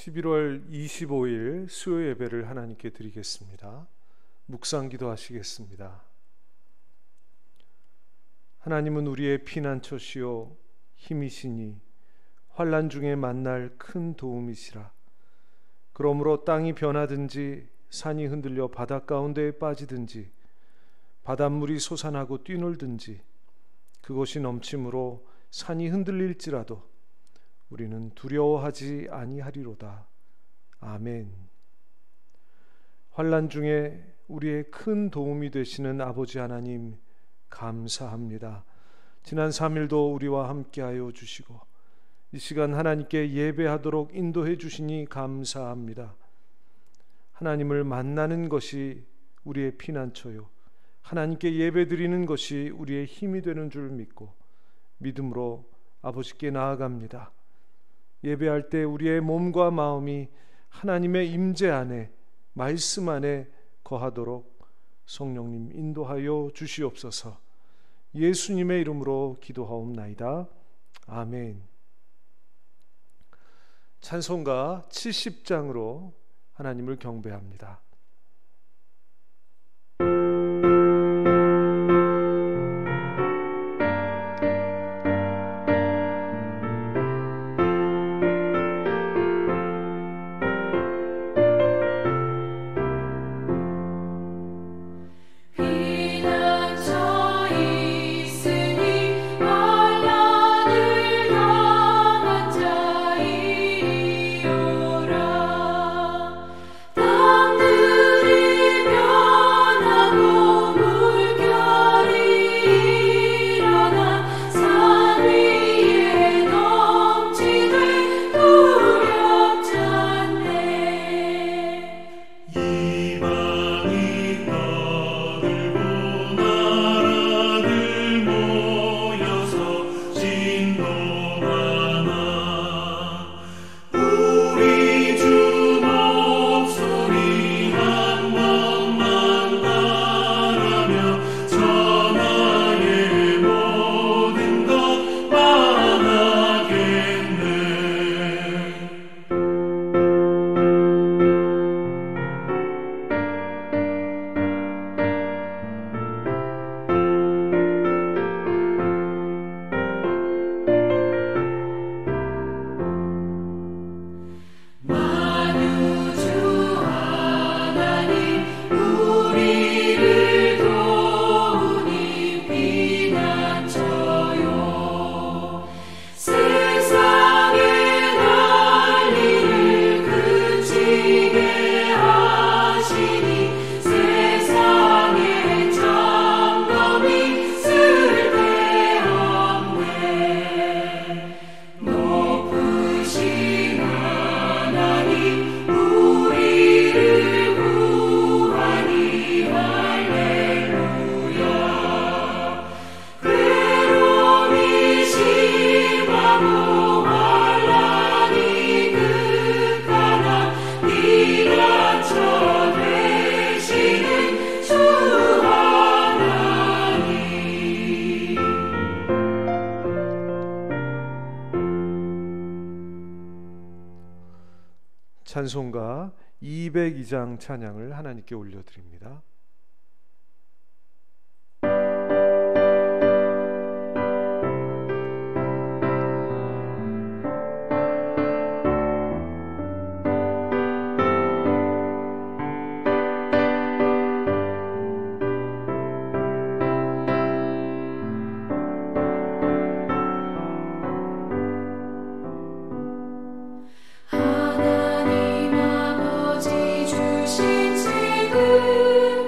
11월 25일 수요 예배를 하나님께 드리겠습니다. 묵상 기도하시겠습니다. 하나님은 우리의 피난처시요 힘이시니 환난 중에 만날 큰 도움이시라. 그러므로 땅이 변하든지 산이 흔들려 바닷 가운데에 빠지든지 바닷물이 솟아나고 뛰놀든지 그것이 넘침으로 산이 흔들릴지라도 우리는 두려워하지 아니하리로다. 아멘. 환난 중에 우리의 큰 도움이 되시는 아버지 하나님 감사합니다. 지난 3일도 우리와 함께하여 주시고 이 시간 하나님께 예배하도록 인도해 주시니 감사합니다. 하나님을 만나는 것이 우리의 피난처요 하나님께 예배드리는 것이 우리의 힘이 되는 줄 믿고 믿음으로 아버지께 나아갑니다. 예배할 때 우리의 몸과 마음이 하나님의 임재 안에 말씀 안에 거하도록 성령님 인도하여 주시옵소서. 예수님의 이름으로 기도하옵나이다. 아멘. 찬송가 70장으로 하나님을 경배합니다. 찬송가 202장 찬양을 하나님께 올려드립니다. 하나님 아버지 주신 책을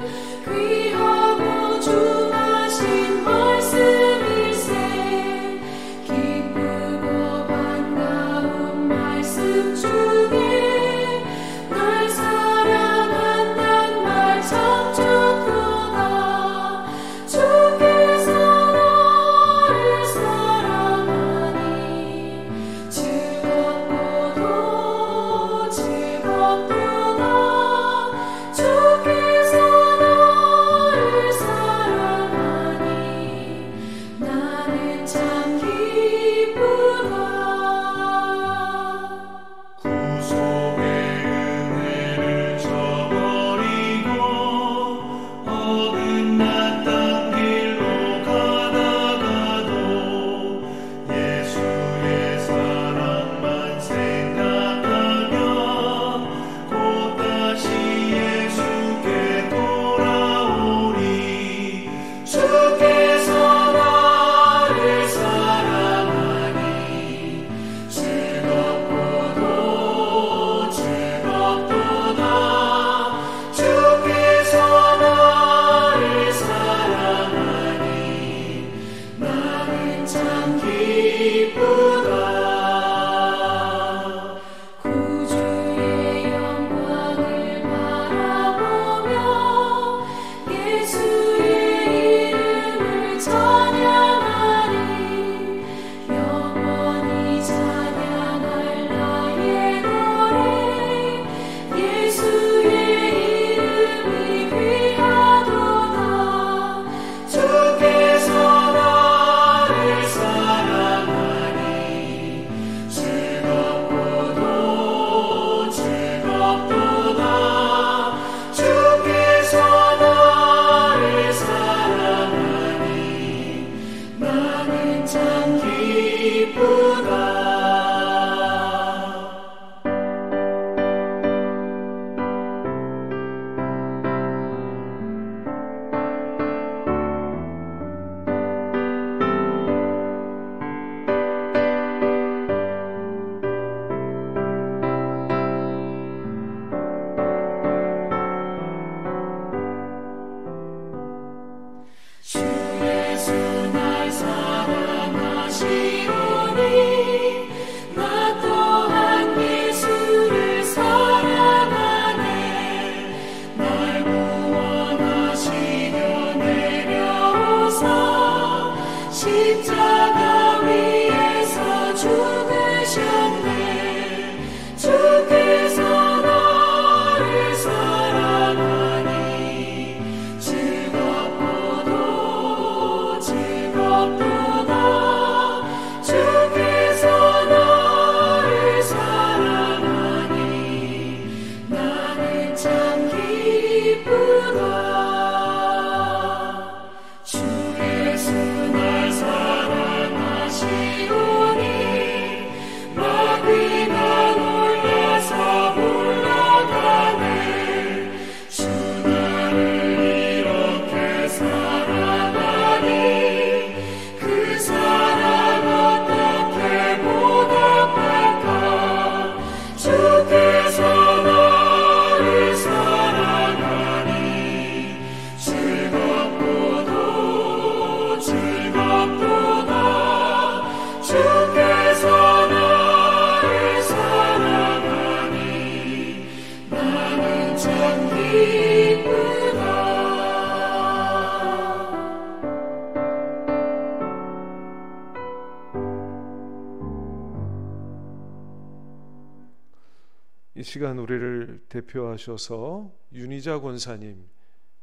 시간 우리를 대표하셔서 윤희자 권사님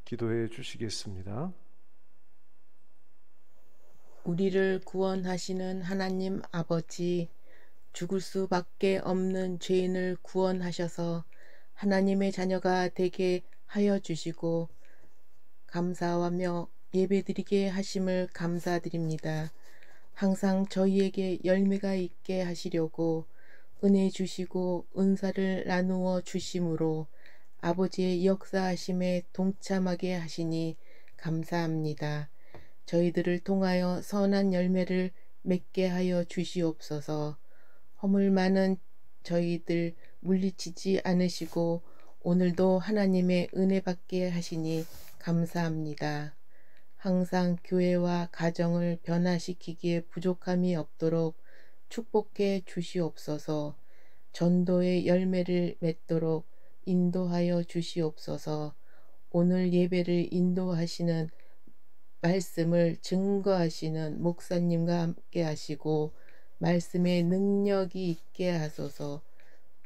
기도해 주시겠습니다. 우리를 구원하시는 하나님 아버지, 죽을 수밖에 없는 죄인을 구원하셔서 하나님의 자녀가 되게 하여 주시고 감사하며 예배드리게 하심을 감사드립니다. 항상 저희에게 열매가 있게 하시려고 은혜 주시고 은사를 나누어 주심으로 아버지의 역사하심에 동참하게 하시니 감사합니다. 저희들을 통하여 선한 열매를 맺게 하여 주시옵소서. 허물 많은 저희들 물리치지 않으시고 오늘도 하나님의 은혜 받게 하시니 감사합니다. 항상 교회와 가정을 변화시키기에 부족함이 없도록 축복해 주시옵소서. 전도의 열매를 맺도록 인도하여 주시옵소서. 오늘 예배를 인도하시는 말씀을 증거하시는 목사님과 함께 하시고 말씀의 능력이 있게 하소서.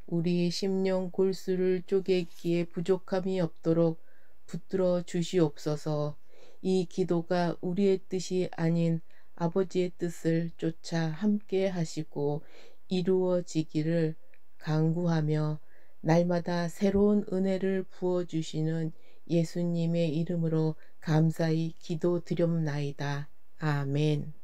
우리의 심령 골수를 쪼개기에 부족함이 없도록 붙들어 주시옵소서. 이 기도가 우리의 뜻이 아닌 아버지의 뜻을 쫓아 함께 하시고 이루어지기를 간구하며 날마다 새로운 은혜를 부어주시는 예수님의 이름으로 감사히 기도드렸나이다. 아멘.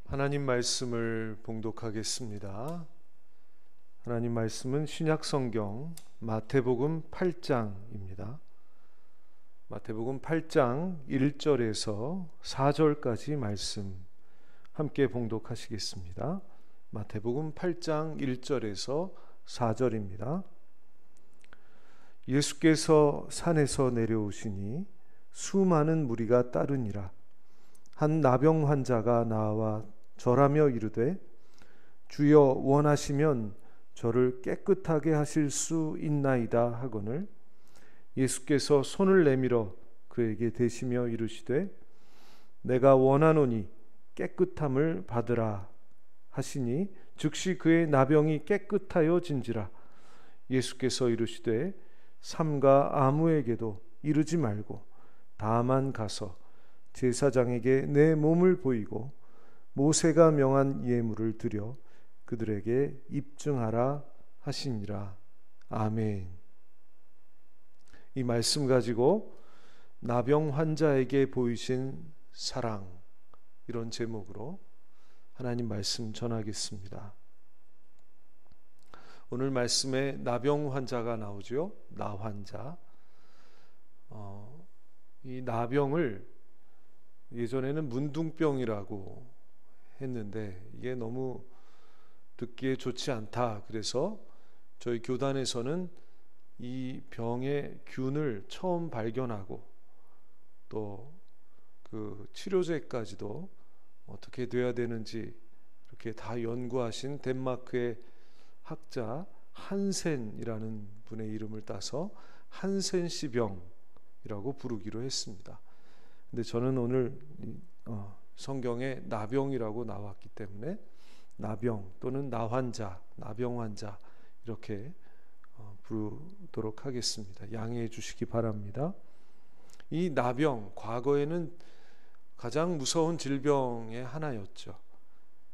하나님 말씀을 봉독하겠습니다. 하나님 말씀은 신약 성경 마태복음 8장입니다. 마태복음 8장 1절에서 4절까지 말씀 함께 봉독하시겠습니다. 마태복음 8장 1절에서 4절입니다. 예수께서 산에서 내려오시니 수많은 무리가 따르니라. 한 나병 환자가 나와 절하며 이르되 주여 원하시면 저를 깨끗하게 하실 수 있나이다 하거늘 예수께서 손을 내밀어 그에게 대시며 이르시되 내가 원하노니 깨끗함을 받으라 하시니 즉시 그의 나병이 깨끗하여 진지라. 예수께서 이르시되 삼가 아무에게도 이르지 말고 다만 가서 제사장에게 내 몸을 보이고 모세가 명한 예물을 드려 그들에게 입증하라 하시니라. 아멘. 이 말씀 가지고 나병 환자에게 보이신 사랑, 이런 제목으로 하나님 말씀 전하겠습니다. 오늘 말씀에 나병 환자가 나오죠. 나 환자. 이 나병을 예전에는 문둥병이라고 했는데 이게 너무 듣기에 좋지 않다. 그래서 저희 교단에서는 이 병의 균을 처음 발견하고 또 그 치료제까지도 어떻게 돼야 되는지 이렇게 다 연구하신 덴마크의 학자 한센이라는 분의 이름을 따서 한센시병이라고 부르기로 했습니다. 근데 저는 오늘 성경에 나병이라고 나왔기 때문에 나병 또는 나환자, 나병 환자 이렇게 부르도록 하겠습니다. 양해해 주시기 바랍니다. 이 나병, 과거에는 가장 무서운 질병의 하나였죠.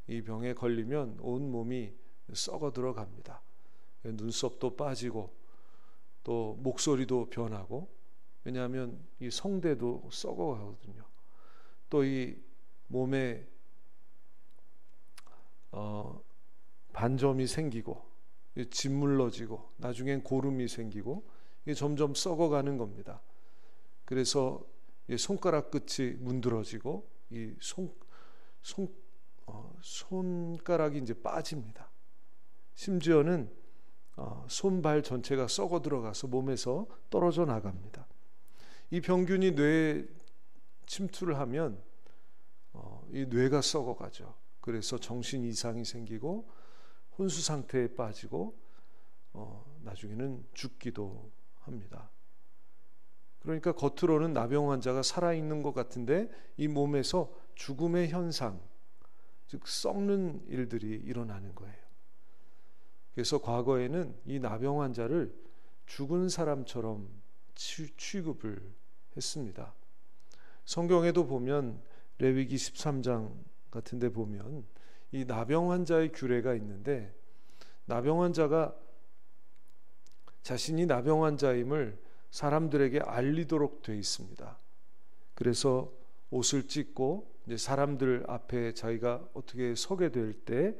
이 병에 걸리면 온 몸이 썩어 들어갑니다. 눈썹도 빠지고 또 목소리도 변하고, 왜냐하면 이 성대도 썩어 가거든요. 또 이 몸에 반점이 생기고 짓물러지고 나중엔 고름이 생기고 이게 점점 썩어가는 겁니다. 그래서 손가락 끝이 문드러지고 이 손가락이 이제 빠집니다. 심지어는 손발 전체가 썩어 들어가서 몸에서 떨어져 나갑니다. 이 병균이 뇌에 침투를 하면 이 뇌가 썩어가죠. 그래서 정신 이상이 생기고 혼수 상태에 빠지고 나중에는 죽기도 합니다. 그러니까 겉으로는 나병 환자가 살아있는 것 같은데 이 몸에서 죽음의 현상, 즉 썩는 일들이 일어나는 거예요. 그래서 과거에는 이 나병 환자를 죽은 사람처럼 취급을 했습니다. 성경에도 보면 레위기 13장 같은 데 보면 이 나병 환자의 규례가 있는데, 나병 환자가 자신이 나병 환자임을 사람들에게 알리도록 되어 있습니다. 그래서 옷을 찢고 이제 사람들 앞에 자기가 어떻게 서게 될 때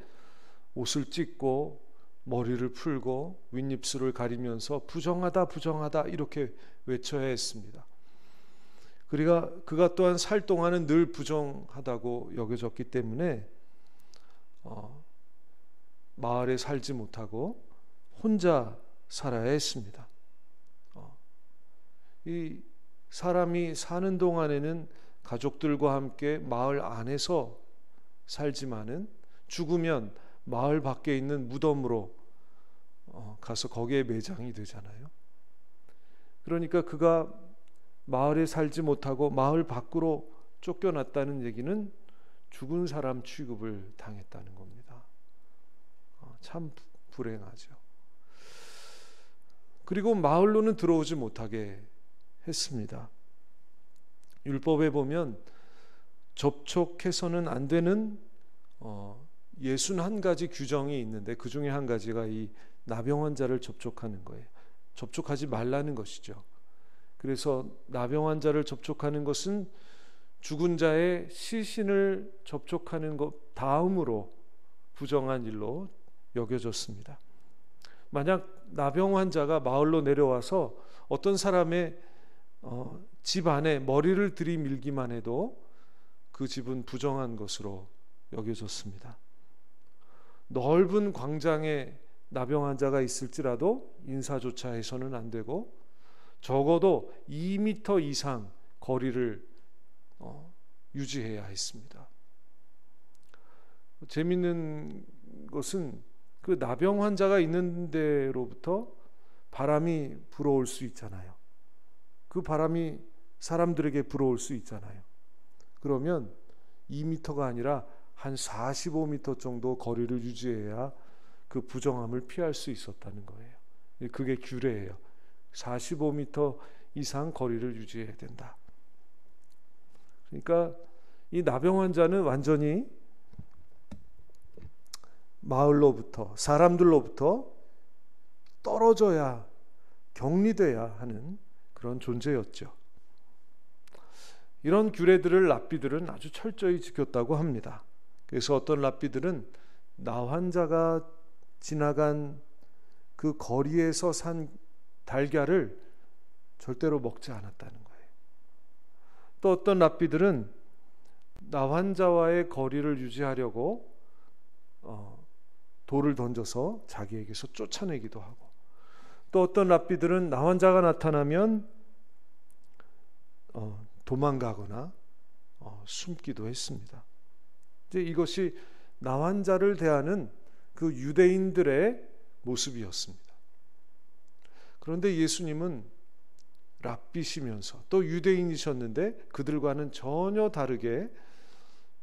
옷을 찢고 머리를 풀고 윗입술을 가리면서 부정하다 부정하다 이렇게 외쳐야 했습니다. 그가 또한 살 동안은 늘 부정하다고 여겨졌기 때문에 마을에 살지 못하고 혼자 살아야 했습니다. 이 사람이 사는 동안에는 가족들과 함께 마을 안에서 살지만은 죽으면 마을 밖에 있는 무덤으로 가서 거기에 매장이 되잖아요. 그러니까 그가 마을에 살지 못하고 마을 밖으로 쫓겨났다는 얘기는 죽은 사람 취급을 당했다는 겁니다. 참 불행하죠. 그리고 마을로는 들어오지 못하게 했습니다. 율법에 보면 접촉해서는 안 되는 61가지 규정이 있는데 그 중에 한 가지가 이 나병 환자를 접촉하는 거예요. 접촉하지 말라는 것이죠. 그래서 나병 환자를 접촉하는 것은 죽은 자의 시신을 접촉하는 것 다음으로 부정한 일로 여겨졌습니다. 만약 나병 환자가 마을로 내려와서 어떤 사람의 집 안에 머리를 들이밀기만 해도 그 집은 부정한 것으로 여겨졌습니다. 넓은 광장에 나병 환자가 있을지라도 인사조차 해서는 안 되고 적어도 2m 이상 거리를 유지해야 했습니다. 재밌는 것은 그 나병 환자가 있는 데로부터 바람이 불어올 수 있잖아요. 그 바람이 사람들에게 불어올 수 있잖아요. 그러면 2m가 아니라 한 45m 정도 거리를 유지해야 그 부정함을 피할 수 있었다는 거예요. 그게 규례예요. 45m 이상 거리를 유지해야 된다. 그러니까 이 나병 환자는 완전히 마을로부터 사람들로부터 떨어져야 격리돼야 하는 그런 존재였죠. 이런 규례들을 랍비들은 아주 철저히 지켰다고 합니다. 그래서 어떤 랍비들은 나 환자가 지나간 그 거리에서 산 달걀을 절대로 먹지 않았다는 거예요. 또 어떤 랍비들은 나 환자와의 거리를 유지하려고 돌을 던져서 자기에게서 쫓아내기도 하고, 또 어떤 랍비들은 나 환자가 나타나면 도망가거나 숨기도 했습니다. 이제 이것이 나 환자를 대하는 그 유대인들의 모습이었습니다. 그런데 예수님은 랍비시면서 또 유대인이셨는데 그들과는 전혀 다르게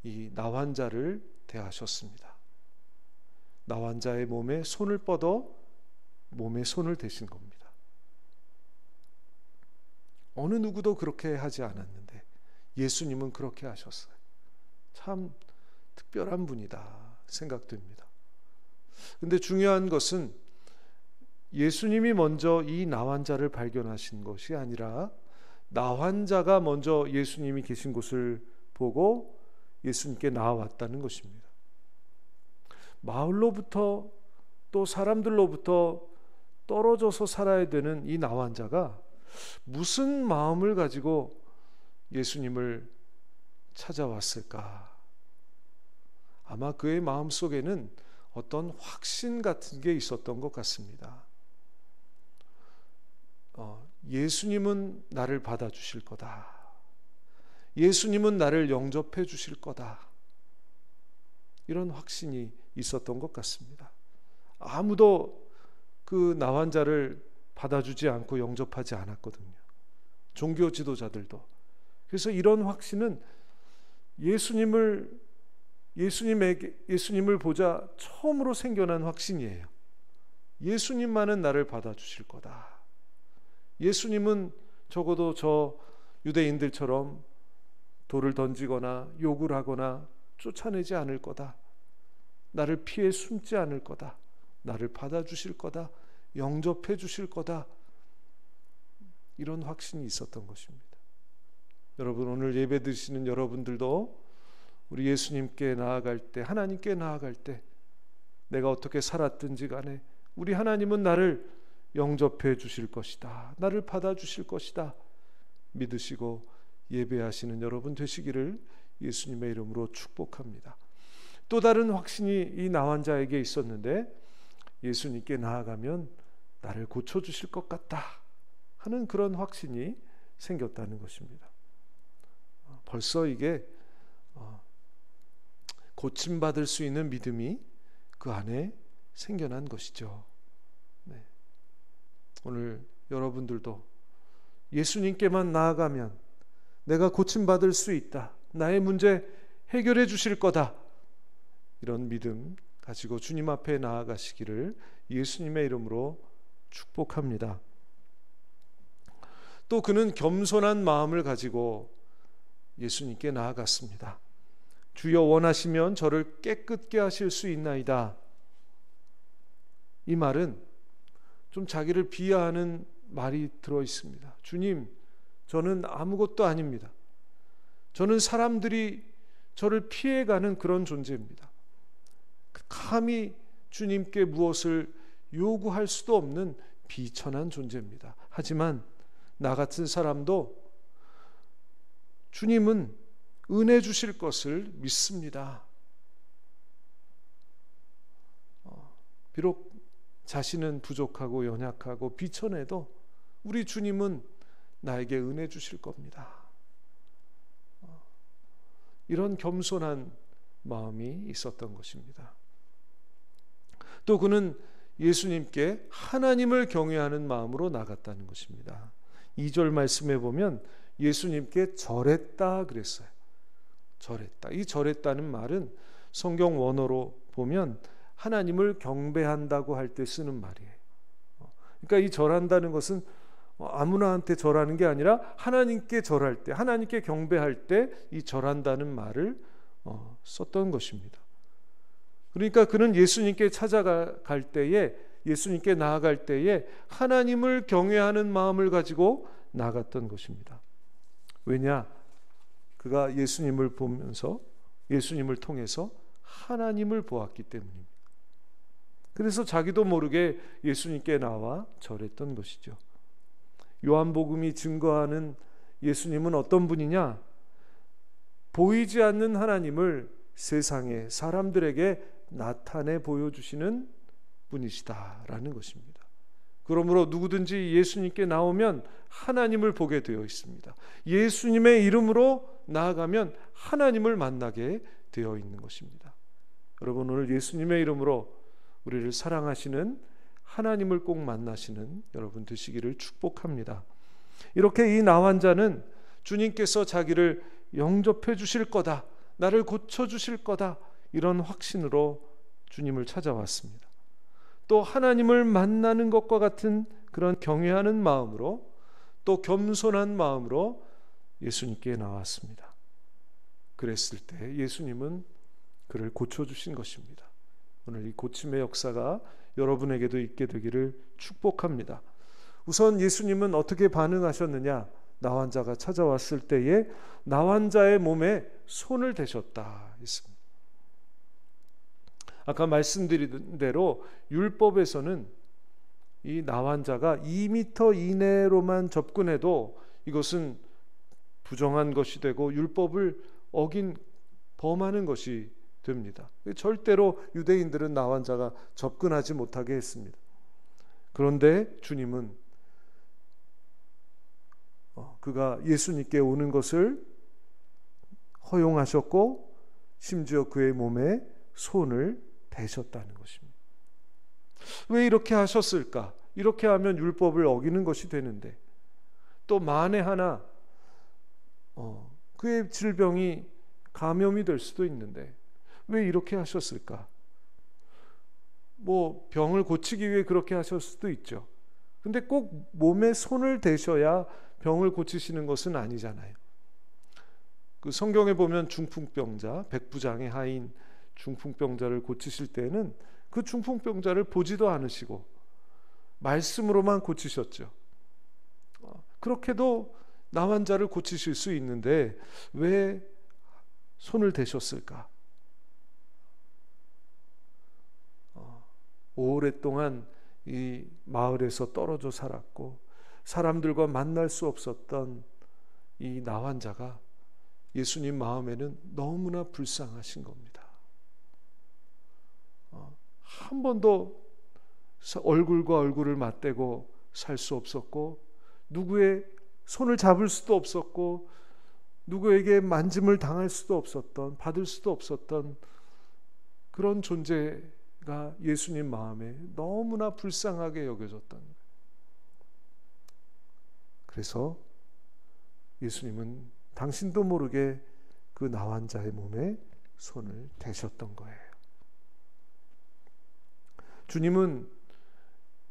이 나 환자를 대하셨습니다. 나 환자의 몸에 손을 뻗어 몸에 손을 대신 겁니다. 어느 누구도 그렇게 하지 않았는데 예수님은 그렇게 하셨어요. 참 특별한 분이다 생각됩니다. 근데 중요한 것은 예수님이 먼저 이 나 환자를 발견하신 것이 아니라 나 환자가 먼저 예수님이 계신 곳을 보고 예수님께 나아왔다는 것입니다. 마을로부터 또 사람들로부터 떨어져서 살아야 되는 이 나 환자가 무슨 마음을 가지고 예수님을 찾아왔을까? 아마 그의 마음 속에는 어떤 확신 같은 게 있었던 것 같습니다. 예수님은 나를 받아주실 거다. 예수님은 나를 영접해 주실 거다. 이런 확신이 있었던 것 같습니다. 아무도 그 나환자를 받아주지 않고 영접하지 않았거든요. 종교 지도자들도. 그래서 이런 확신은 예수님을 보자 처음으로 생겨난 확신이에요. 예수님만은 나를 받아주실 거다. 예수님은 적어도 저 유대인들처럼 돌을 던지거나 욕을 하거나 쫓아내지 않을 거다. 나를 피해 숨지 않을 거다. 나를 받아주실 거다. 영접해 주실 거다. 이런 확신이 있었던 것입니다. 여러분, 오늘 예배 드시는 여러분들도 우리 예수님께 나아갈 때, 하나님께 나아갈 때 내가 어떻게 살았든지 간에 우리 하나님은 나를 영접해 주실 것이다. 나를 받아주실 것이다. 믿으시고 예배하시는 여러분 되시기를 예수님의 이름으로 축복합니다. 또 다른 확신이 이 나환자에게 있었는데, 예수님께 나아가면 나를 고쳐주실 것 같다 하는 그런 확신이 생겼다는 것입니다. 벌써 이게 고침받을 수 있는 믿음이 그 안에 생겨난 것이죠. 네. 오늘 여러분들도 예수님께만 나아가면 내가 고침받을 수 있다. 나의 문제 해결해 주실 거다. 이런 믿음 가지고 주님 앞에 나아가시기를 예수님의 이름으로 축복합니다. 또 그는 겸손한 마음을 가지고 예수님께 나아갔습니다. 주여 원하시면 저를 깨끗게 하실 수 있나이다. 이 말은 좀 자기를 비하하는 말이 들어 있습니다. 주님, 저는 아무것도 아닙니다. 저는 사람들이 저를 피해가는 그런 존재입니다. 감히 주님께 무엇을 요구할 수도 없는 비천한 존재입니다. 하지만 나 같은 사람도 주님은 은혜 주실 것을 믿습니다. 비록 자신은 부족하고 연약하고 비천해도 우리 주님은 나에게 은혜 주실 겁니다. 이런 겸손한 마음이 있었던 것입니다. 또 그는 예수님께 하나님을 경외하는 마음으로 나갔다는 것입니다. 2절 말씀에 보면 예수님께 절했다 그랬어요. 절했다. 이 절했다는 말은 성경 원어로 보면 하나님을 경배한다고 할 때 쓰는 말이에요. 그러니까 이 절한다는 것은 아무나한테 절하는 게 아니라 하나님께 절할 때, 하나님께 경배할 때 이 절한다는 말을 썼던 것입니다. 그러니까 그는 예수님께 찾아갈 때에, 예수님께 나아갈 때에 하나님을 경외하는 마음을 가지고 나갔던 것입니다. 왜냐? 그가 예수님을 보면서, 예수님을 통해서 하나님을 보았기 때문입니다. 그래서 자기도 모르게 예수님께 나와 절했던 것이죠. 요한복음이 증거하는 예수님은 어떤 분이냐? 보이지 않는 하나님을 세상에, 사람들에게 나타내 보여주시는 분이시다라는 것입니다. 그러므로 누구든지 예수님께 나오면 하나님을 보게 되어 있습니다. 예수님의 이름으로 나아가면 하나님을 만나게 되어 있는 것입니다. 여러분, 오늘 예수님의 이름으로 우리를 사랑하시는 하나님을 꼭 만나시는 여러분 되시기를 축복합니다. 이렇게 이 나환자는 주님께서 자기를 영접해 주실 거다, 나를 고쳐 주실 거다, 이런 확신으로 주님을 찾아왔습니다. 또 하나님을 만나는 것과 같은 그런 경외하는 마음으로, 또 겸손한 마음으로 예수님께 나왔습니다. 그랬을 때 예수님은 그를 고쳐주신 것입니다. 오늘 이 고침의 역사가 여러분에게도 있게 되기를 축복합니다. 우선 예수님은 어떻게 반응하셨느냐? 나환자가 찾아왔을 때에 나환자의 몸에 손을 대셨다 했습니다. 아까 말씀드린 대로 율법에서는 이 나환자가 2m 이내로만 접근해도 이것은 부정한 것이 되고 율법을 어긴 범하는 것이 됩니다. 절대로 유대인들은 나환자가 접근하지 못하게 했습니다. 그런데 주님은 그가 예수님께 오는 것을 허용하셨고 심지어 그의 몸에 손을 대셨다는 것입니다. 왜 이렇게 하셨을까? 이렇게 하면 율법을 어기는 것이 되는데, 또 만에 하나 그의 질병이 감염이 될 수도 있는데 왜 이렇게 하셨을까? 뭐 병을 고치기 위해 그렇게 하셨을 수도 있죠. 근데 꼭 몸에 손을 대셔야 병을 고치시는 것은 아니잖아요. 그 성경에 보면 중풍병자, 백부장의 하인 중풍병자를 고치실 때는 그 중풍병자를 보지도 않으시고 말씀으로만 고치셨죠. 그렇게도 나 환자를 고치실 수 있는데 왜 손을 대셨을까? 오랫동안 이 마을에서 떨어져 살았고 사람들과 만날 수 없었던 이 나 환자가 예수님 마음에는 너무나 불쌍하신 겁니다. 한 번도 얼굴과 얼굴을 맞대고 살 수 없었고 누구의 손을 잡을 수도 없었고 누구에게 만짐을 당할 수도 없었던, 받을 수도 없었던 그런 존재가 예수님 마음에 너무나 불쌍하게 여겨졌던 거예요. 그래서 예수님은 당신도 모르게 그 나 환자의 몸에 손을 대셨던 거예요. 주님은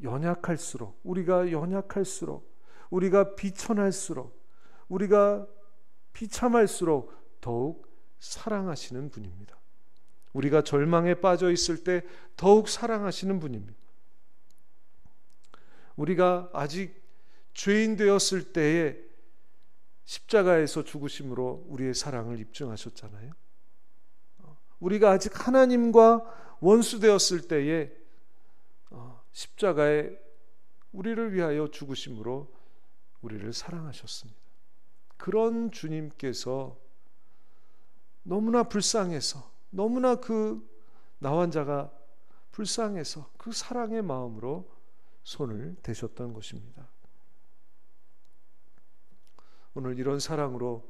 연약할수록, 우리가 연약할수록, 우리가 비천할수록, 우리가 비참할수록 더욱 사랑하시는 분입니다. 우리가 절망에 빠져 있을 때 더욱 사랑하시는 분입니다. 우리가 아직 죄인 되었을 때에 십자가에서 죽으심으로 우리의 사랑을 입증하셨잖아요. 우리가 아직 하나님과 원수 되었을 때에 십자가에 우리를 위하여 죽으심으로 우리를 사랑하셨습니다. 그런 주님께서 너무나 불쌍해서, 너무나 그 나 환자가 불쌍해서 그 사랑의 마음으로 손을 대셨던 것입니다. 오늘 이런 사랑으로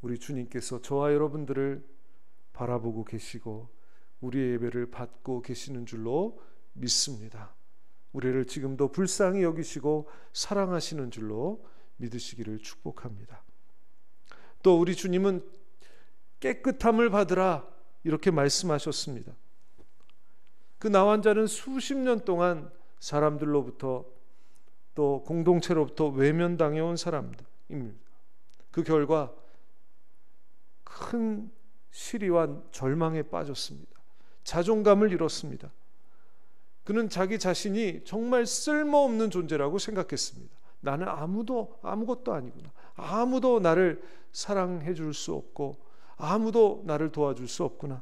우리 주님께서 저와 여러분들을 바라보고 계시고 우리의 예배를 받고 계시는 줄로 믿습니다. 우리를 지금도 불쌍히 여기시고 사랑하시는 줄로 믿으시기를 축복합니다. 또 우리 주님은 깨끗함을 받으라 이렇게 말씀하셨습니다. 그 나 환자는 수십 년 동안 사람들로부터 또 공동체로부터 외면당해 온 사람들입니다. 그 결과 큰 시리와 절망에 빠졌습니다. 자존감을 잃었습니다. 그는 자기 자신이 정말 쓸모없는 존재라고 생각했습니다. 나는 아무것도 아니구나. 아무도 나를 사랑해 줄 수 없고 아무도 나를 도와줄 수 없구나.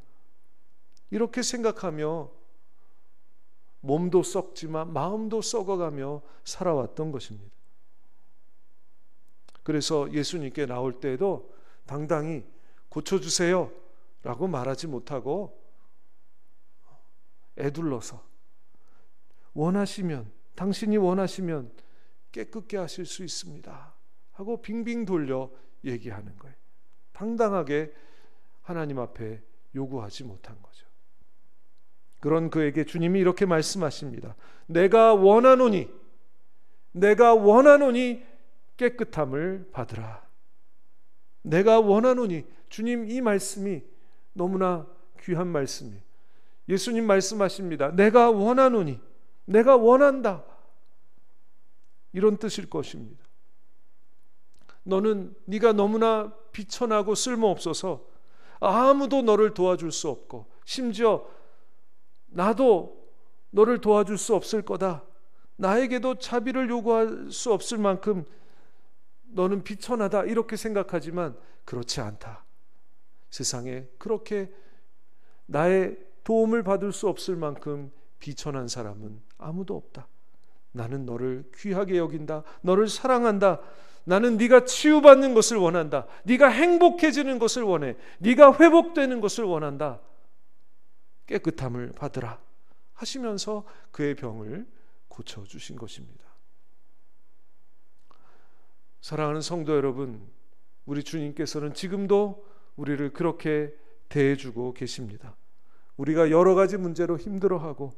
이렇게 생각하며 몸도 썩지만 마음도 썩어가며 살아왔던 것입니다. 그래서 예수님께 나올 때에도 당당히 고쳐주세요 라고 말하지 못하고 애둘러서 당신이 원하시면 깨끗게 하실 수 있습니다 하고 빙빙 돌려 얘기하는 거예요. 당당하게 하나님 앞에 요구하지 못한 거죠. 그런 그에게 주님이 이렇게 말씀하십니다. 내가 원하노니 깨끗함을 받으라. 내가 원하노니, 주님 이 말씀이 너무나 귀한 말씀이에요. 예수님 말씀하십니다. 내가 원하노니, 내가 원한다. 이런 뜻일 것입니다. 네가 너무나 비천하고 쓸모없어서 아무도 너를 도와줄 수 없고 심지어 나도 너를 도와줄 수 없을 거다. 나에게도 자비를 요구할 수 없을 만큼 너는 비천하다 이렇게 생각하지만 그렇지 않다. 세상에 그렇게 나의 도움을 받을 수 없을 만큼 비천한 사람은 아무도 없다. 나는 너를 귀하게 여긴다. 너를 사랑한다. 나는 네가 치유받는 것을 원한다. 네가 행복해지는 것을 원해. 네가 회복되는 것을 원한다. 깨끗함을 받으라 하시면서 그의 병을 고쳐주신 것입니다. 사랑하는 성도 여러분, 우리 주님께서는 지금도 우리를 그렇게 대해주고 계십니다. 우리가 여러 가지 문제로 힘들어하고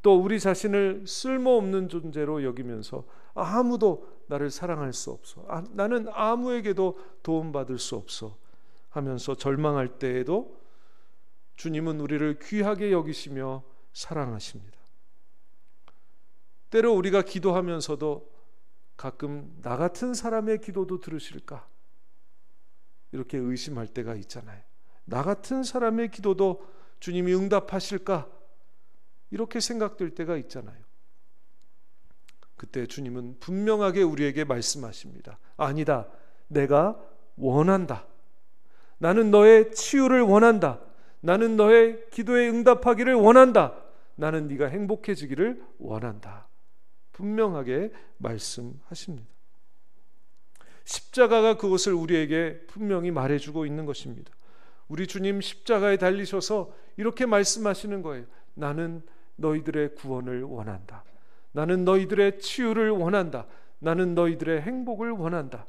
또 우리 자신을 쓸모없는 존재로 여기면서 아무도 나를 사랑할 수 없어, 나는 아무에게도 도움받을 수 없어 하면서 절망할 때에도 주님은 우리를 귀하게 여기시며 사랑하십니다. 때로 우리가 기도하면서도 가끔 나 같은 사람의 기도도 들으실까? 이렇게 의심할 때가 있잖아요. 나 같은 사람의 기도도 주님이 응답하실까? 이렇게 생각될 때가 있잖아요. 그때 주님은 분명하게 우리에게 말씀하십니다. 아니다. 내가 원한다. 나는 너의 치유를 원한다. 나는 너의 기도에 응답하기를 원한다. 나는 네가 행복해지기를 원한다. 분명하게 말씀하십니다. 십자가가 그것을 우리에게 분명히 말해주고 있는 것입니다. 우리 주님 십자가에 달리셔서 이렇게 말씀하시는 거예요. 나는 너희들의 구원을 원한다. 나는 너희들의 치유를 원한다. 나는 너희들의 행복을 원한다.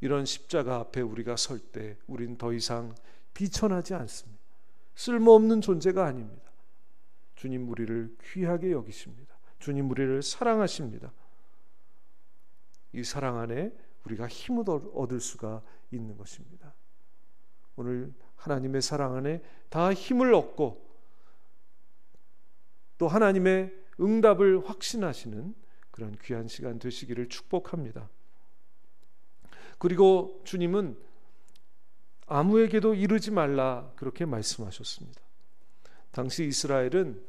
이런 십자가 앞에 우리가 설 때 우린 더 이상 비천하지 않습니다. 쓸모없는 존재가 아닙니다. 주님 우리를 귀하게 여기십니다. 주님 우리를 사랑하십니다. 이 사랑 안에 우리가 힘을 얻을 수가 있는 것입니다. 오늘 하나님의 사랑 안에 다 힘을 얻고 또 하나님의 응답을 확신하시는 그런 귀한 시간 되시기를 축복합니다. 그리고 주님은 아무에게도 이르지 말라 그렇게 말씀하셨습니다. 당시 이스라엘은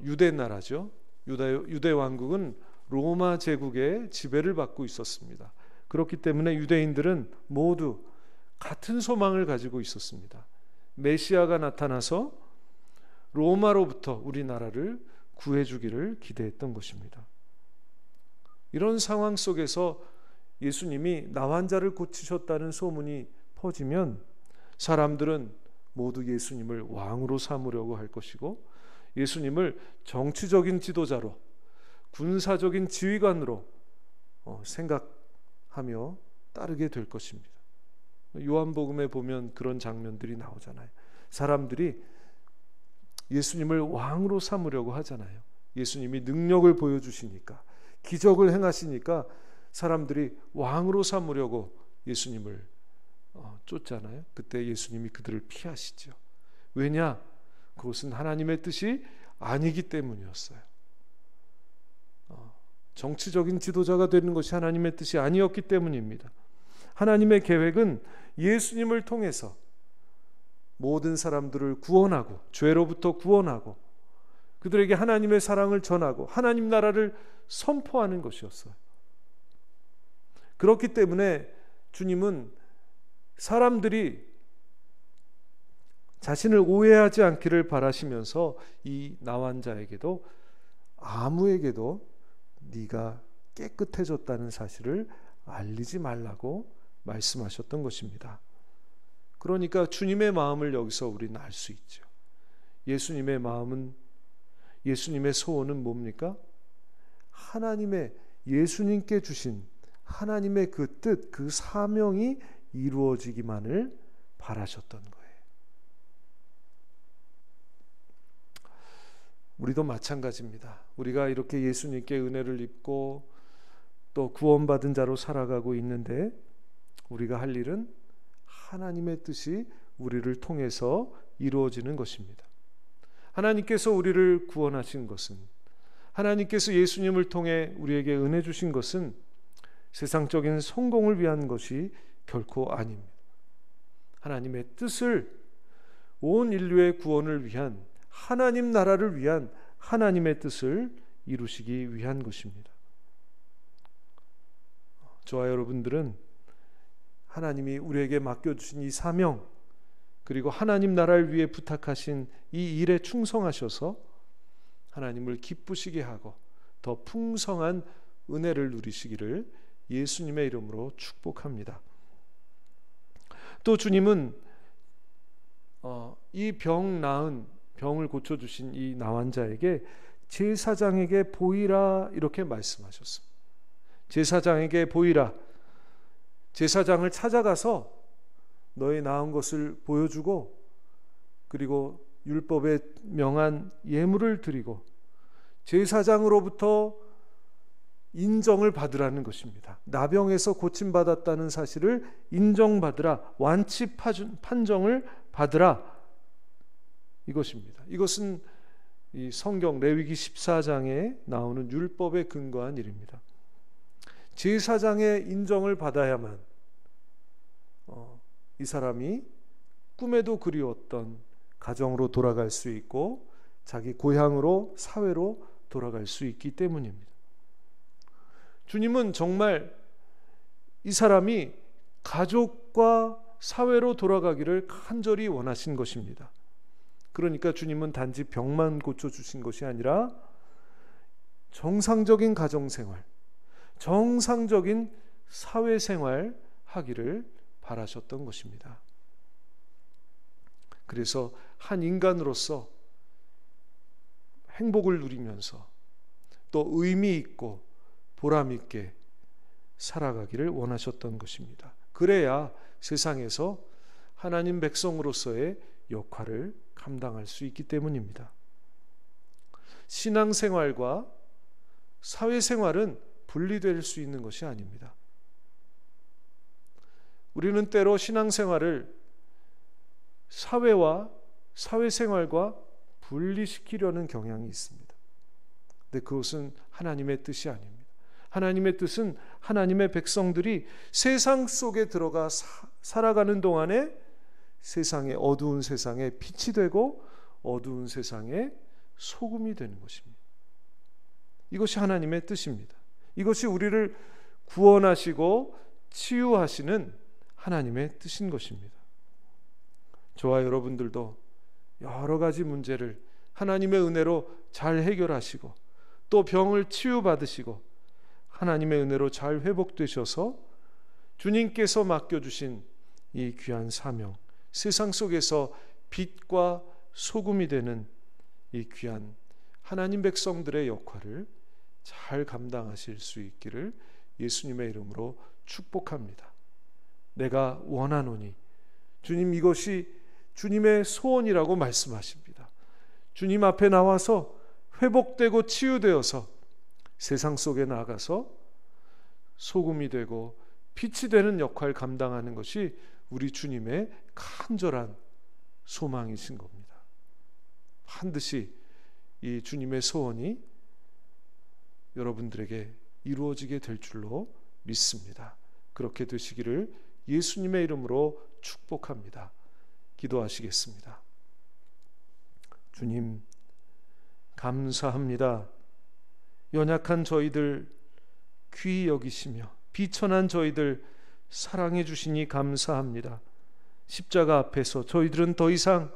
유대 나라죠. 유대 왕국은 로마 제국의 지배를 받고 있었습니다. 그렇기 때문에 유대인들은 모두 같은 소망을 가지고 있었습니다. 메시아가 나타나서 로마로부터 우리나라를 구해주기를 기대했던 것입니다. 이런 상황 속에서 예수님이 나환자를 고치셨다는 소문이 퍼지면 사람들은 모두 예수님을 왕으로 삼으려고 할 것이고 예수님을 정치적인 지도자로 군사적인 지휘관으로 생각하며 따르게 될 것입니다. 요한복음에 보면 그런 장면들이 나오잖아요. 사람들이 예수님을 왕으로 삼으려고 하잖아요. 예수님이 능력을 보여주시니까, 기적을 행하시니까 사람들이 왕으로 삼으려고 예수님을 쫓잖아요. 그때 예수님이 그들을 피하시죠. 왜냐? 그것은 하나님의 뜻이 아니기 때문이었어요. 정치적인 지도자가 되는 것이 하나님의 뜻이 아니었기 때문입니다. 하나님의 계획은 예수님을 통해서 모든 사람들을 구원하고 죄로부터 구원하고 그들에게 하나님의 사랑을 전하고 하나님 나라를 선포하는 것이었어요. 그렇기 때문에 주님은 사람들이 자신을 오해하지 않기를 바라시면서 이 나환자에게도 아무에게도 네가 깨끗해졌다는 사실을 알리지 말라고 말씀하셨던 것입니다. 그러니까 주님의 마음을 여기서 우리는 알 수 있죠. 예수님의 마음은, 예수님의 소원은 뭡니까? 하나님의, 예수님께 주신 하나님의 그 뜻, 그 사명이 이루어지기만을 바라셨던 거예요. 우리도 마찬가지입니다. 우리가 이렇게 예수님께 은혜를 입고 또 구원받은 자로 살아가고 있는데 우리가 할 일은 하나님의 뜻이 우리를 통해서 이루어지는 것입니다. 하나님께서 우리를 구원하신 것은, 하나님께서 예수님을 통해 우리에게 은혜 주신 것은 세상적인 성공을 위한 것이 결코 아닙니다. 하나님의 뜻을, 온 인류의 구원을 위한, 하나님 나라를 위한 하나님의 뜻을 이루시기 위한 것입니다. 저와 여러분들은 하나님이 우리에게 맡겨주신 이 사명, 그리고 하나님 나라를 위해 부탁하신 이 일에 충성하셔서 하나님을 기쁘시게 하고 더 풍성한 은혜를 누리시기를 예수님의 이름으로 축복합니다. 또 주님은 이 병을 고쳐주신 이 나환자에게 제사장에게 보이라 이렇게 말씀하셨습니다. 제사장에게 보이라. 제사장을 찾아가서 너의 나은 것을 보여주고 그리고 율법에 명한 예물을 드리고 제사장으로부터 인정을 받으라는 것입니다. 나병에서 고침받았다는 사실을 인정받으라, 완치 판정을 받으라, 이것입니다. 이것은 이 성경 레위기 14장에 나오는 율법에 근거한 일입니다. 제사장의 인정을 받아야만 이 사람이 꿈에도 그리웠던 가정으로 돌아갈 수 있고 자기 고향으로, 사회로 돌아갈 수 있기 때문입니다. 주님은 정말 이 사람이 가족과 사회로 돌아가기를 간절히 원하신 것입니다. 그러니까 주님은 단지 병만 고쳐주신 것이 아니라 정상적인 가정생활, 정상적인 사회생활 하기를 바라셨던 것입니다. 그래서 한 인간으로서 행복을 누리면서 또 의미 있고 보람 있게 살아가기를 원하셨던 것입니다. 그래야 세상에서 하나님 백성으로서의 역할을 감당할 수 있기 때문입니다. 신앙생활과 사회생활은 분리될 수 있는 것이 아닙니다. 우리는 때로 신앙생활을 사회와 사회생활과 분리시키려는 경향이 있습니다. 근데 그것은 하나님의 뜻이 아닙니다. 하나님의 뜻은 하나님의 백성들이 세상 속에 들어가 살아가는 동안에 세상에, 어두운 세상에 빛이 되고 어두운 세상에 소금이 되는 것입니다. 이것이 하나님의 뜻입니다. 이것이 우리를 구원하시고 치유하시는 하나님의 뜻인 것입니다. 저와 여러분들도 여러 가지 문제를 하나님의 은혜로 잘 해결하시고 또 병을 치유받으시고 하나님의 은혜로 잘 회복되셔서 주님께서 맡겨주신 이 귀한 사명, 세상 속에서 빛과 소금이 되는 이 귀한 하나님 백성들의 역할을 잘 감당하실 수 있기를 예수님의 이름으로 축복합니다. 내가 원하노니, 주님 이것이 주님의 소원이라고 말씀하십니다. 주님 앞에 나와서 회복되고 치유되어서 세상 속에 나가서 소금이 되고 빛이 되는 역할을 감당하는 것이 우리 주님의 간절한 소망이신 겁니다. 반드시 이 주님의 소원이 여러분들에게 이루어지게 될 줄로 믿습니다. 그렇게 되시기를 예수님의 이름으로 축복합니다. 기도하시겠습니다. 주님, 감사합니다. 연약한 저희들 귀히 여기시며 비천한 저희들 사랑해 주시니 감사합니다. 십자가 앞에서 저희들은 더 이상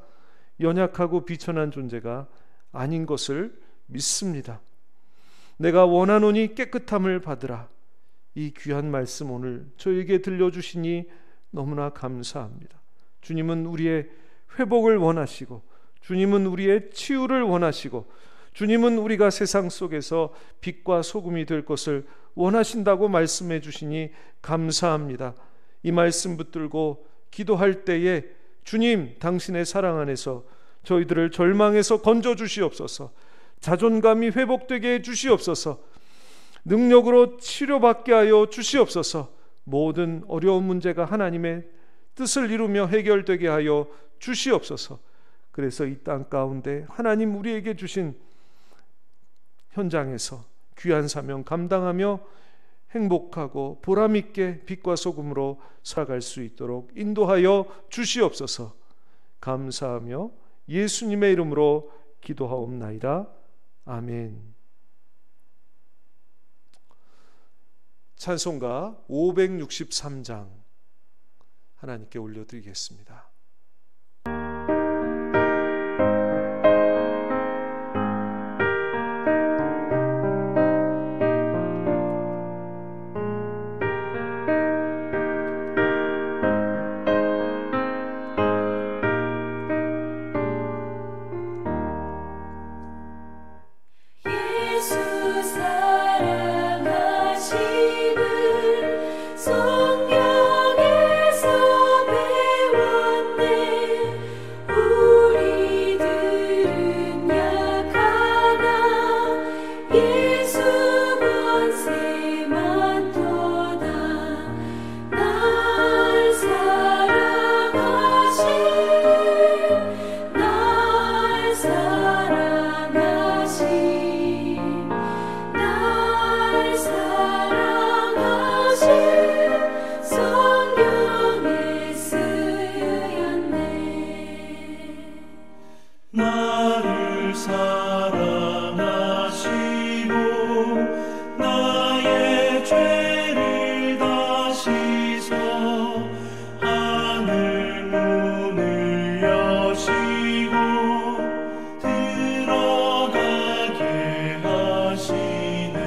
연약하고 비천한 존재가 아닌 것을 믿습니다. 내가 원하노니 깨끗함을 받으라. 이 귀한 말씀 오늘 저에게 들려주시니 너무나 감사합니다. 주님은 우리의 회복을 원하시고 주님은 우리의 치유를 원하시고 주님은 우리가 세상 속에서 빛과 소금이 될 것을 원하신다고 말씀해 주시니 감사합니다. 이 말씀 붙들고 기도할 때에 주님 당신의 사랑 안에서 저희들을 절망에서 건져 주시옵소서. 자존감이 회복되게 해 주시옵소서. 능력으로 치료받게 하여 주시옵소서. 모든 어려운 문제가 하나님의 뜻을 이루며 해결되게 하여 주시옵소서. 그래서 이 땅 가운데 하나님 우리에게 주신 현장에서 귀한 사명 감당하며 행복하고 보람있게 빛과 소금으로 살아갈 수 있도록 인도하여 주시옵소서. 감사하며 예수님의 이름으로 기도하옵나이다. 아멘. 찬송가 563장 하나님께 올려드리겠습니다. 예수 사랑하심을 성령 나를 사랑하시고 나의 죄를 다 씻어 하늘 문을 여시고 들어가게 하시네.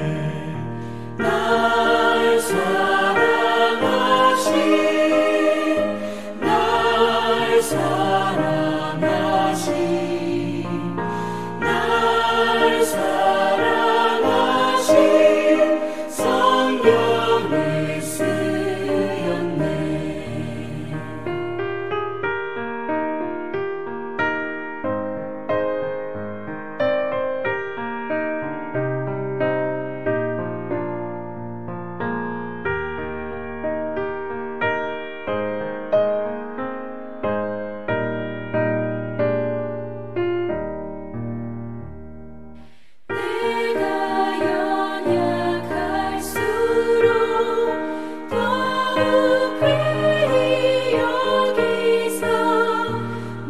날 사랑하신 날 사랑하신 날 사랑하신 성령을 쓰였네. 내가 연약할수록 더욱 귀히 여기사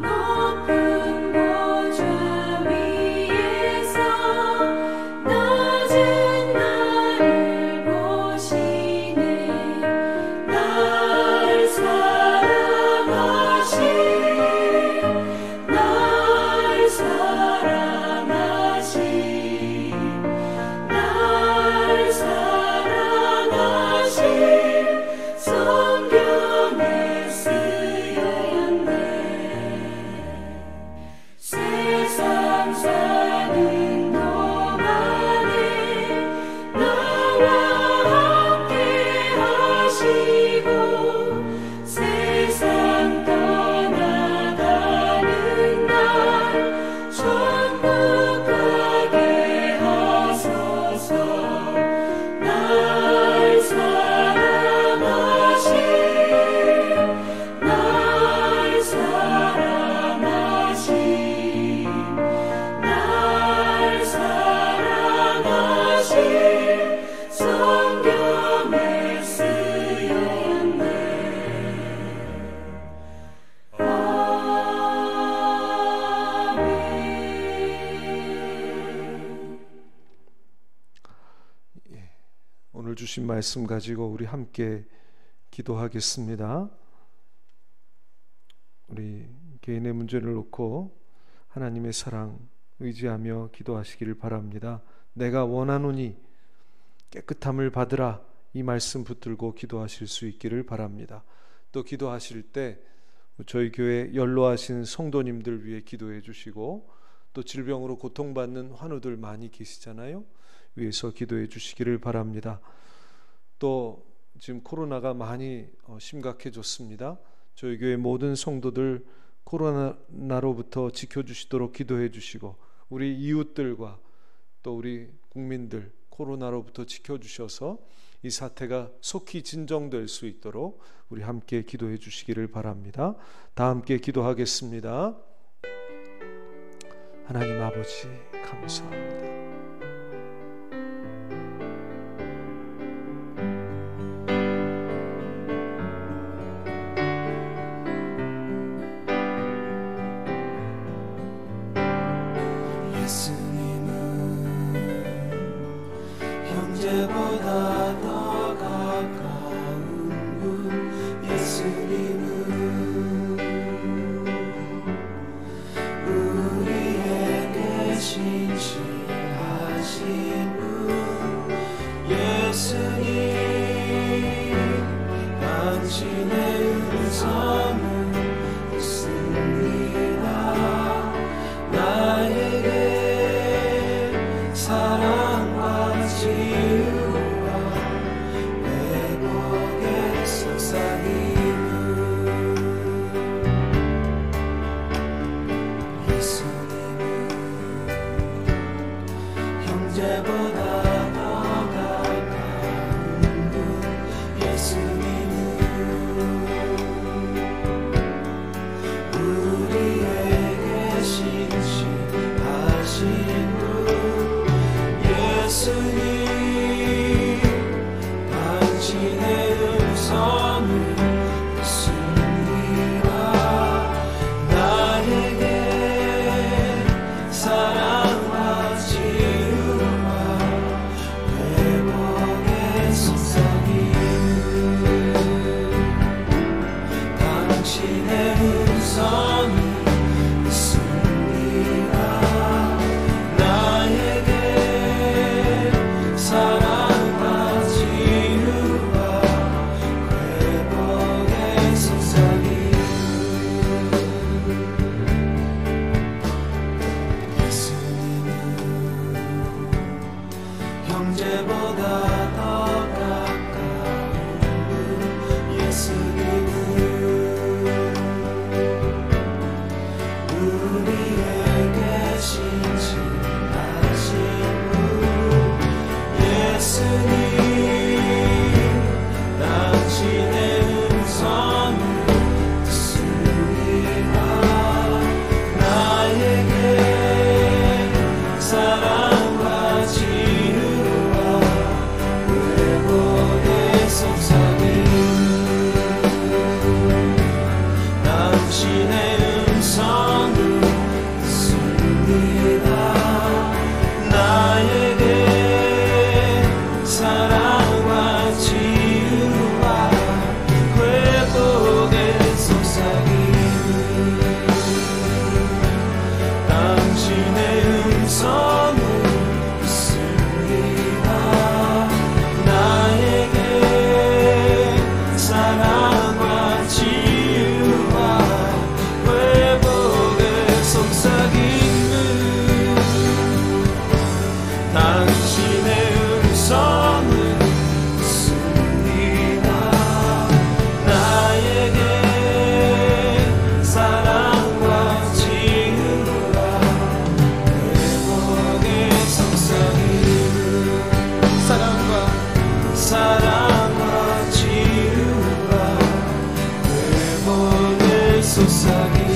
높은 보좌 위에서 낮은 나를 보시네. 날 사랑하신 날 사랑하신 날 사랑하신 성경에 쓰였네. 세상 사는 동안에 나와 함께 하시고 세상 떠나가는 날 천국 가게 하소서. 날 사랑하신 날 사랑하신 날 사랑하신 성경에 쓰였네. 아멘. 오늘 주신 말씀 가지고 우리 함께 기도하겠습니다. 우리 개인의 문제를 놓고 하나님의 사랑 의지하며 기도하시기를 바랍니다. 내가 원하노니 깨끗함을 받으라, 이 말씀 붙들고 기도하실 수 있기를 바랍니다. 또 기도하실 때 저희 교회 연로하신 성도님들 위해 기도해 주시고 또 질병으로 고통받는 환우들 많이 계시잖아요. 위해서 기도해 주시기를 바랍니다. 또 지금 코로나가 많이 심각해졌습니다. 저희 교회 모든 성도들 코로나로부터 지켜주시도록 기도해 주시고 우리 이웃들과 또 우리 국민들 코로나로부터 지켜주셔서 이 사태가 속히 진정될 수 있도록 우리 함께 기도해 주시기를 바랍니다. 다 함께 기도하겠습니다. 하나님 아버지 감사합니다. 예수님은 형제보다 더 가까운 분. 예수님은 우리에게 신실하신 분. 예수님 당신의 음성을 듣습니다. 나에게 사랑과 치유와 회복의 속삭임을. 예수님은 형제보다 더 가까운 분. 예수님은 우리에게 신실하신 분. 예수님 당신의 음성을 듣습니다. 나에게 형제보다 더 가까운 분 예수님은 우리에게 신실하신 분 예수님 당신의 음성을 사랑과 치유와 회복의 속삭임 당신의 음성을 듣습니다 나에게 사랑과 치유와 회복의 속삭임 당신의 음성을 듣습니다 나에게 사랑과 치유와 회복의 속삭임을 당신의 음성을 듣습니다 나에게 사랑과 치유와 회복의 속삭임을 사랑과 치유와 회복의 속삭임을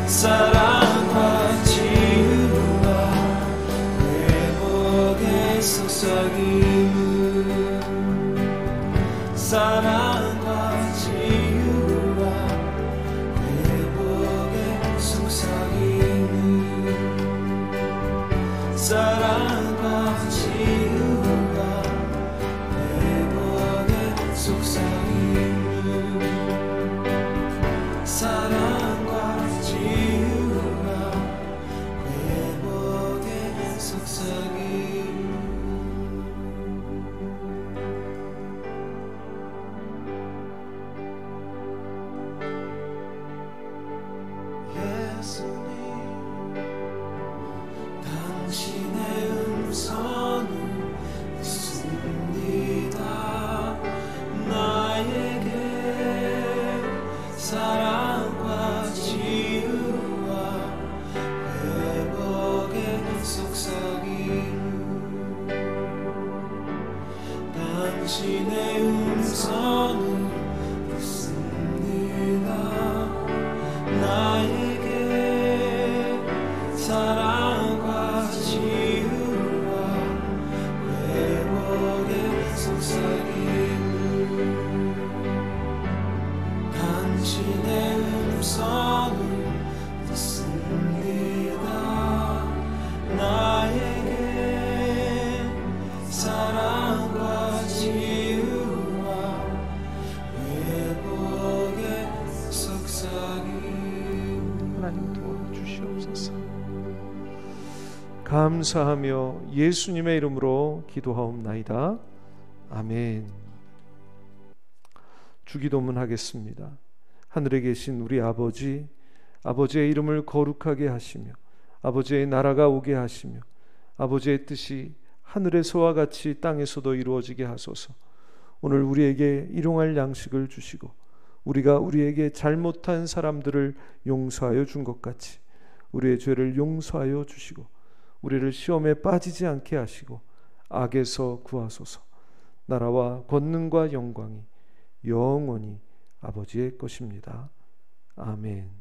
사랑과 치유와 회복의 속삭임을 사랑과 치유와 회복의 속삭임을 사랑과 치유와 회복의 속삭임을 사랑과 치유와 회복의 속삭임을 예수님 당신의 음성을 듣습니다 나에게 사랑과 치유와 회복의 속삭임 당신의 음성을 듣습니다 나에게 사랑과 치유와 회복의 속삭임 당신의 음성을 듣습니다 나에게 사랑과 치유와 회복의 속삭임 하나님 도와주시옵소서. 감사하며 예수님의 이름으로 기도하옵나이다. 아멘. 주기도문 하겠습니다. 하늘에 계신 우리 아버지, 아버지의 이름을 거룩하게 하시며 아버지의 나라가 오게 하시며 아버지의 뜻이 하늘에서와 같이 땅에서도 이루어지게 하소서. 오늘 우리에게 일용할 양식을 주시고 우리가 우리에게 잘못한 사람들을 용서하여 준 것 같이 우리의 죄를 용서하여 주시고 우리를 시험에 빠지지 않게 하시고 악에서 구하소서. 나라와 권능과 영광이 영원히 아버지의 것입니다. 아멘.